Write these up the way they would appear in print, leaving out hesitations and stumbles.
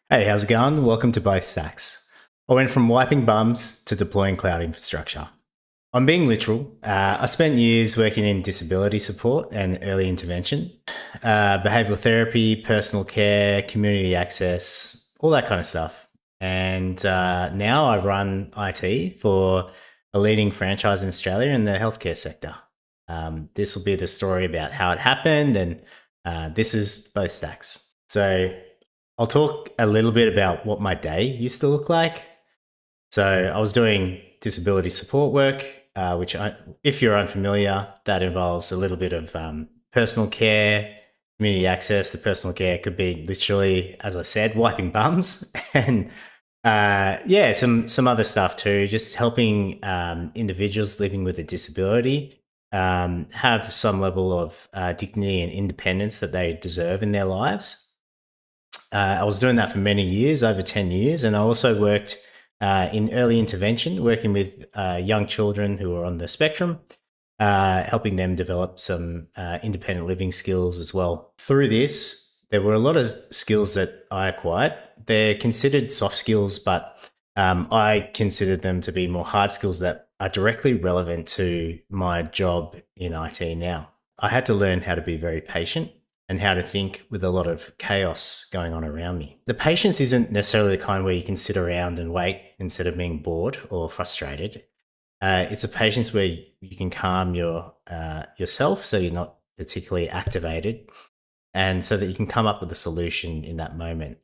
Hey, how's it going? Welcome to Both Stacks. I went from wiping bums to deploying cloud infrastructure. I'm being literal. I spent years working in disability support and early intervention, behavioral therapy, personal care, community access, all that kind of stuff. And now I run IT for a leading franchise in Australia in the healthcare sector. This will be the story about how it happened, and this is Both Stacks. So I'll talk a little bit about what my day used to look like. So I was doing disability support work, if you're unfamiliar, that involves a little bit of personal care, community access. The personal care could be literally, as I said, wiping bums, and yeah, some other stuff too. Just helping individuals living with a disability have some level of dignity and independence that they deserve in their lives. I was doing that for many years, over 10 years. And I also worked in early intervention, working with young children who are on the spectrum, helping them develop some independent living skills as well. Through this, there were a lot of skills that I acquired. They're considered soft skills, but I considered them to be more hard skills that are directly relevant to my job in IT now. I had to learn how to be very patient and how to think with a lot of chaos going on around me. The patience isn't necessarily the kind where you can sit around and wait instead of being bored or frustrated. It's a patience where you can calm yourself so you're not particularly activated, and so that you can come up with a solution in that moment.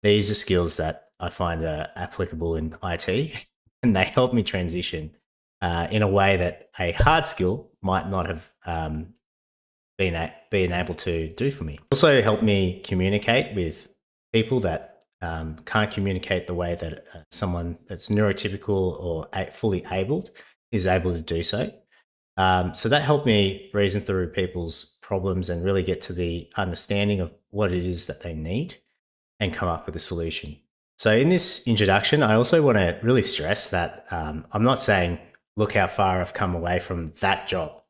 These are skills that I find are applicable in IT, and they help me transition in a way that a hard skill might not have being able to do for me. Also helped me communicate with people that can't communicate the way that someone that's neurotypical or fully abled is able to do so. So that helped me reason through people's problems and really get to the understanding of what it is that they need and come up with a solution. So in this introduction, I also want to really stress that I'm not saying, look how far I've come away from that job,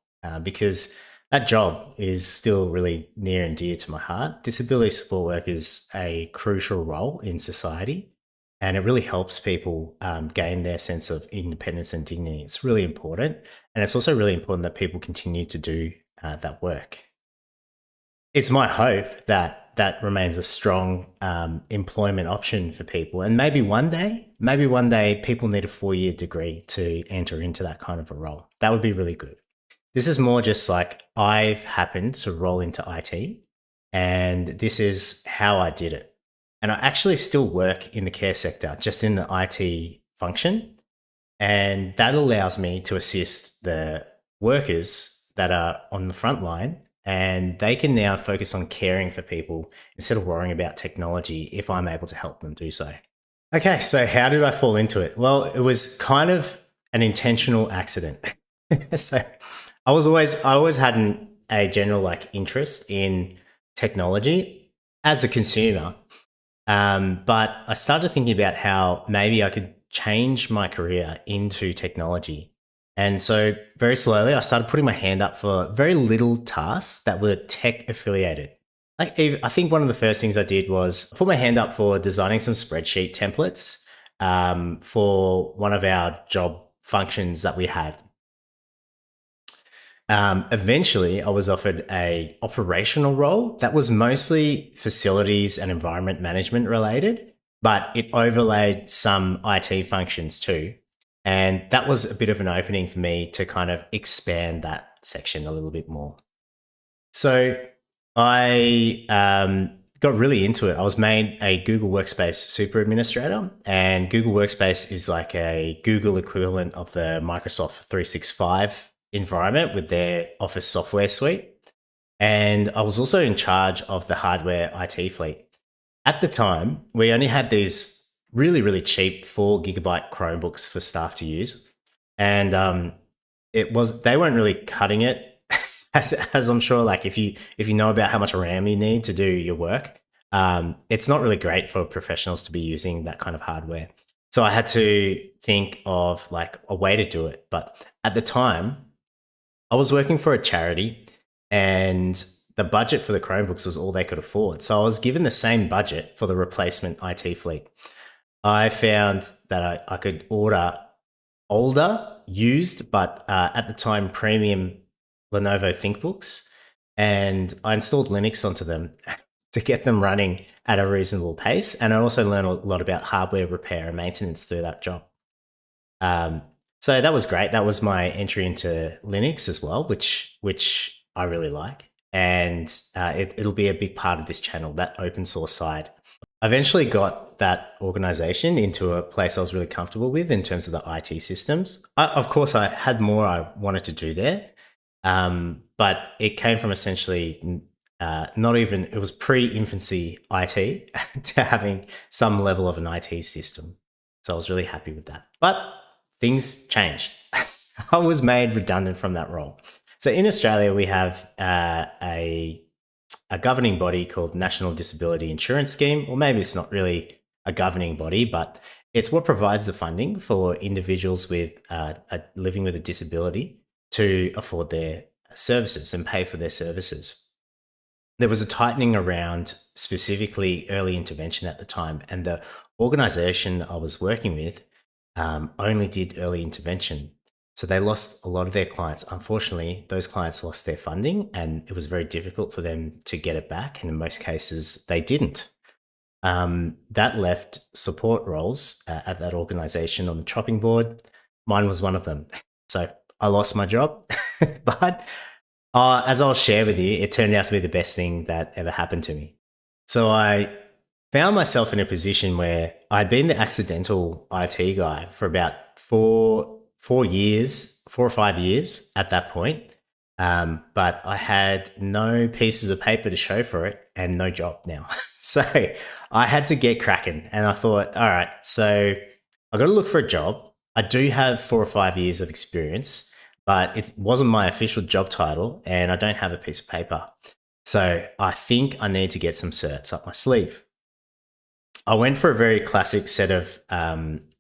because that job is still really near and dear to my heart. Disability support work is a crucial role in society, and it really helps people gain their sense of independence and dignity. It's really important. And it's also really important that people continue to do that work. It's my hope that that remains a strong employment option for people. And maybe one day people need a 4-year degree to enter into that kind of a role. That would be really good. This is more just like I've happened to roll into IT, and this is how I did it. And I actually still work in the care sector, just in the IT function. And that allows me to assist the workers that are on the front line, and they can now focus on caring for people instead of worrying about technology if I'm able to help them do so. Okay, so how did I fall into it? Well, it was kind of an intentional accident. So I always had a general like interest in technology as a consumer. But I started thinking about how maybe I could change my career into technology. And so very slowly, I started putting my hand up for very little tasks that were tech affiliated. I think one of the first things I did was put my hand up for designing some spreadsheet templates for one of our job functions that we had. Eventually, I was offered a operational role that was mostly facilities and environment management related, but it overlaid some IT functions too. And that was a bit of an opening for me to kind of expand that section a little bit more. So I got really into it. I was made a Google Workspace super administrator, and Google Workspace is like a Google equivalent of the Microsoft 365 environment with their Office software suite. And I was also in charge of the hardware IT fleet. At the time, we only had these really, really cheap 4 GB Chromebooks for staff to use. And they weren't really cutting it as I'm sure, like if you know about how much RAM you need to do your work, it's not really great for professionals to be using that kind of hardware. So I had to think of like a way to do it. But at the time, I was working for a charity, and the budget for the Chromebooks was all they could afford. So I was given the same budget for the replacement IT fleet. I found that I could order older, used, but at the time premium Lenovo ThinkBooks, and I installed Linux onto them to get them running at a reasonable pace. And I also learned a lot about hardware repair and maintenance through that job. So that was great. That was my entry into Linux as well, which I really like, and it'll be a big part of this channel, that open source side. I eventually got that organization into a place I was really comfortable with in terms of the IT systems. Of course, I had more I wanted to do there, but it came from essentially not even, it was pre-infancy IT to having some level of an IT system. So I was really happy with that. But things changed. I was made redundant from that role. So in Australia, we have a governing body called National Disability Insurance Scheme, or maybe it's not really a governing body, but it's what provides the funding for individuals with living with a disability to afford their services and pay for their services. There was a tightening around specifically early intervention at the time, and the organization I was working with only did early intervention. So they lost a lot of their clients. Unfortunately, those clients lost their funding, and it was very difficult for them to get it back. And in most cases, they didn't. That left support roles at that organization on the chopping board. Mine was one of them. So I lost my job, but as I'll share with you, it turned out to be the best thing that ever happened to me. So I found myself in a position where I'd been the accidental IT guy for about 4 or 5 years at that point. But I had no pieces of paper to show for it and no job now. So I had to get cracking, and I thought, all right, so I got to look for a job. I do have 4 or 5 years of experience, but it wasn't my official job title, and I don't have a piece of paper. So I think I need to get some certs up my sleeve. I went for a very classic set of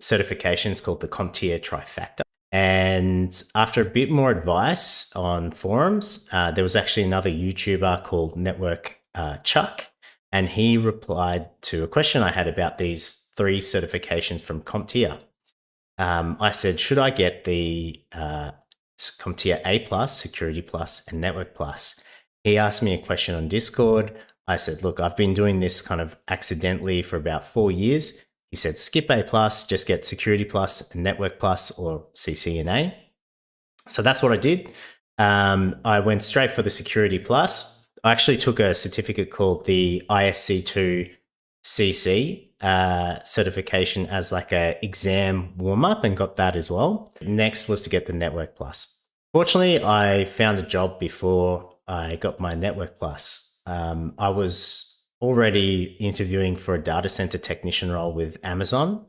certifications called the CompTIA trifecta. And after a bit more advice on forums, there was actually another YouTuber called Network Chuck, and he replied to a question I had about these 3 certifications from CompTIA. I said, should I get the CompTIA A+, Security Plus, and Network Plus? He asked me a question on Discord. I said, look, I've been doing this kind of accidentally for about 4 years. He said, skip A+, just get Security Plus and Network Plus, or CCNA. So that's what I did. I went straight for the Security Plus. I actually took a certificate called the ISC2 CC certification as like a exam warm-up, and got that as well. Next was to get the Network Plus. Fortunately, I found a job before I got my Network Plus. I was already interviewing for a data center technician role with Amazon,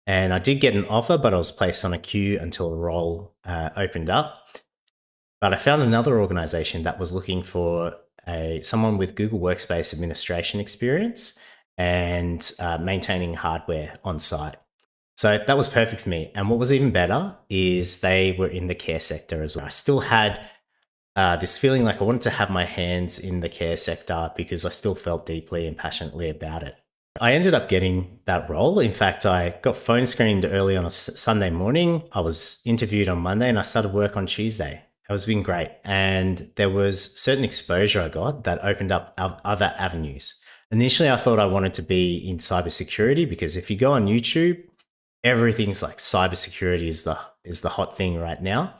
and I did get an offer, but I was placed on a queue until a role opened up. But I found another organization that was looking for someone with Google Workspace administration experience and maintaining hardware on site. So that was perfect for me. And what was even better is they were in the care sector as well. I still had this feeling like I wanted to have my hands in the care sector because I still felt deeply and passionately about it. I ended up getting that role. In fact, I got phone screened early on a Sunday morning. I was interviewed on Monday, and I started work on Tuesday. It was been great. And there was certain exposure I got that opened up other avenues. Initially, I thought I wanted to be in cybersecurity, because if you go on YouTube, everything's like cybersecurity is the hot thing right now.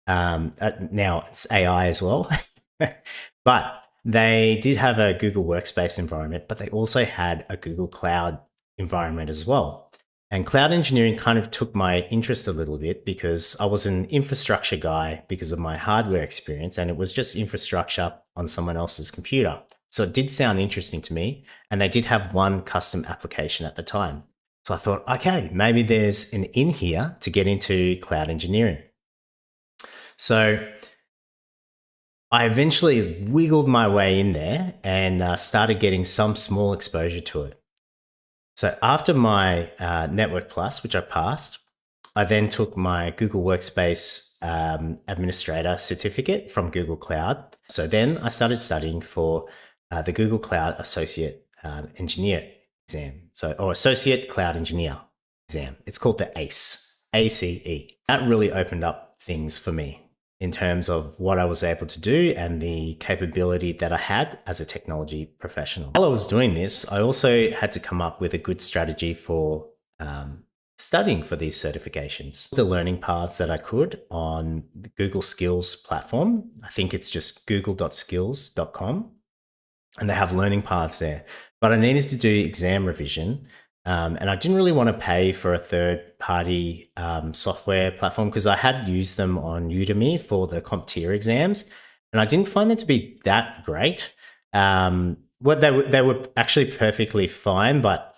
Now it's AI as well, but they did have a Google Workspace environment, but they also had a Google Cloud environment as well. And cloud engineering kind of took my interest a little bit, because I was an infrastructure guy because of my hardware experience, and it was just infrastructure on someone else's computer. So it did sound interesting to me, and they did have one custom application at the time. So I thought, okay, maybe there's an in here to get into cloud engineering. So I eventually wiggled my way in there and started getting some small exposure to it. So after my Network Plus, which I passed, I then took my Google Workspace Administrator certificate from Google Cloud. So then I started studying for the Google Cloud Associate Engineer exam, or Associate Cloud Engineer exam. It's called the ACE, ACE. That really opened up things for me in terms of what I was able to do and the capability that I had as a technology professional. While I was doing this, I also had to come up with a good strategy for studying for these certifications. The learning paths that I could on the Google Skills platform. I think it's just google.skills.com, and they have learning paths there. But I needed to do exam revision, and I didn't really want to pay for a third-party software platform because I had used them on Udemy for the CompTIA exams, and I didn't find them to be that great. They were actually perfectly fine, but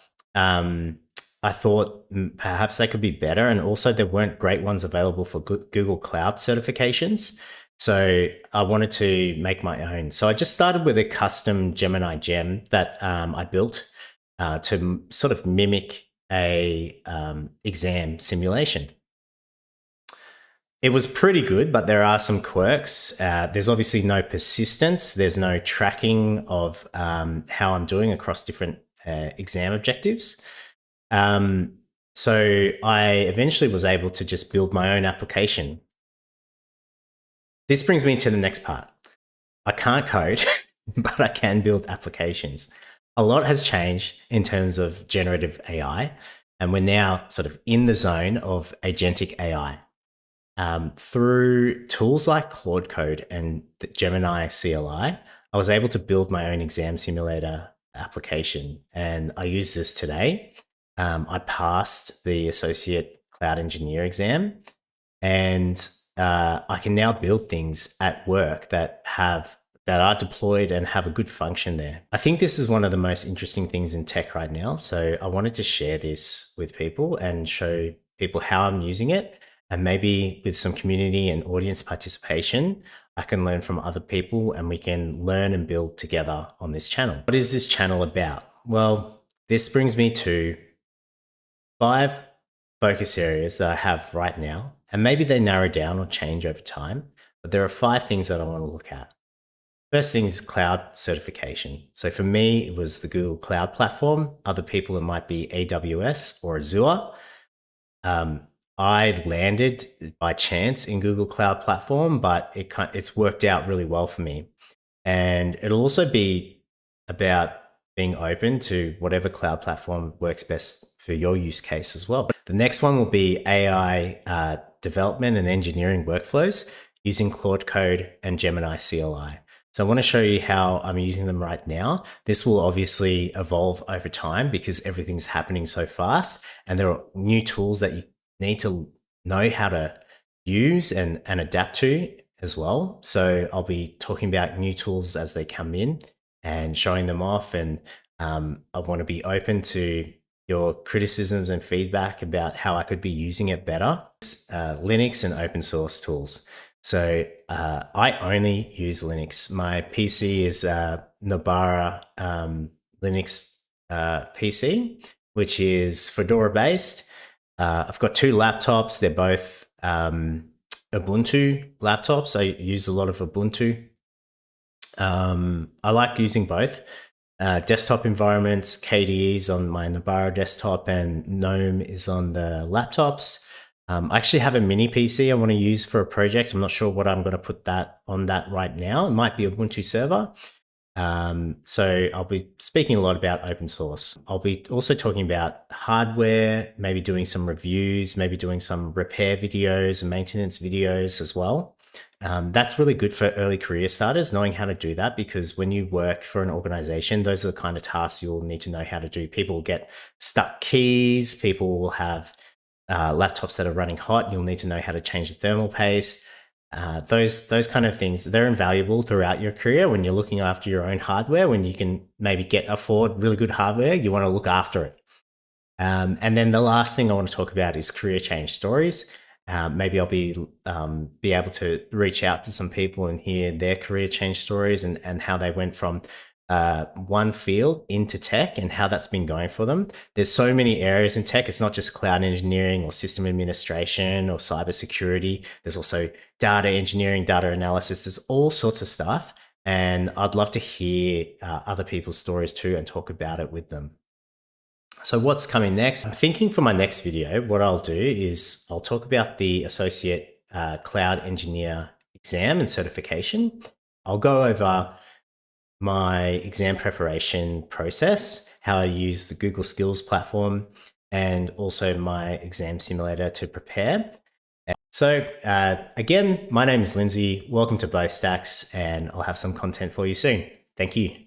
I thought perhaps they could be better. And also there weren't great ones available for Google Cloud certifications. So I wanted to make my own. So I just started with a custom Gemini gem that I built to sort of mimic a exam simulation. It was pretty good, but there are some quirks. There's obviously no persistence. There's no tracking of how I'm doing across different exam objectives. So I eventually was able to just build my own application. This brings me to the next part. I can't code, but I can build applications. A lot has changed in terms of generative AI, and we're now sort of in the zone of agentic AI. Through tools like Claude Code and the Gemini CLI, I was able to build my own exam simulator application, and I use this today. I passed the Associate Cloud Engineer exam, and I can now build things at work that are deployed and have a good function there. I think this is one of the most interesting things in tech right now. So I wanted to share this with people and show people how I'm using it. And maybe with some community and audience participation, I can learn from other people and we can learn and build together on this channel. What is this channel about? Well, this brings me to 5 focus areas that I have right now, and maybe they narrow down or change over time, but there are 5 things that I want to look at. First thing is cloud certification. So for me, it was the Google Cloud Platform. Other people, it might be AWS or Azure. I landed by chance in Google Cloud Platform, but it's worked out really well for me. And it'll also be about being open to whatever cloud platform works best for your use case as well. The next one will be AI development and engineering workflows using Claude Code and Gemini CLI. So I want to show you how I'm using them right now. This will obviously evolve over time because everything's happening so fast, and there are new tools that you need to know how to use and adapt to as well. So I'll be talking about new tools as they come in and showing them off. And I want to be open to your criticisms and feedback about how I could be using it better. Linux and open source tools. So I only use Linux. My PC is Nobara Linux PC, which is Fedora based. I've got 2 laptops. They're both Ubuntu laptops. I use a lot of Ubuntu. I like using both. Desktop environments, KDE's on my Nobara desktop and GNOME is on the laptops. I actually have a mini PC I want to use for a project. I'm not sure what I'm going to put that on that right now. It might be Ubuntu server. So I'll be speaking a lot about open source. I'll be also talking about hardware, maybe doing some reviews, maybe doing some repair videos and maintenance videos as well. That's really good for early career starters, knowing how to do that, because when you work for an organization, those are the kind of tasks you'll need to know how to do. People will get stuck keys, people will have laptops that are running hot. You'll need to know how to change the thermal paste. Those kind of things, they're invaluable throughout your career when you're looking after your own hardware. When you can maybe afford really good hardware, you want to look after it. And then the last thing I want to talk about is career change stories. Maybe I'll be able to reach out to some people and hear their career change stories and how they went from one field into tech and how that's been going for them. There's so many areas in tech. It's not just cloud engineering or system administration or cybersecurity. There's also data engineering, data analysis. There's all sorts of stuff. And I'd love to hear other people's stories too and talk about it with them. So what's coming next? I'm thinking for my next video, what I'll do is I'll talk about the Associate Cloud Engineer exam and certification. I'll go over my exam preparation process, how I use the Google Skills platform, and also my exam simulator to prepare. So again, my name is Lindsay. Welcome to Both Stacks, and I'll have some content for you soon. Thank you.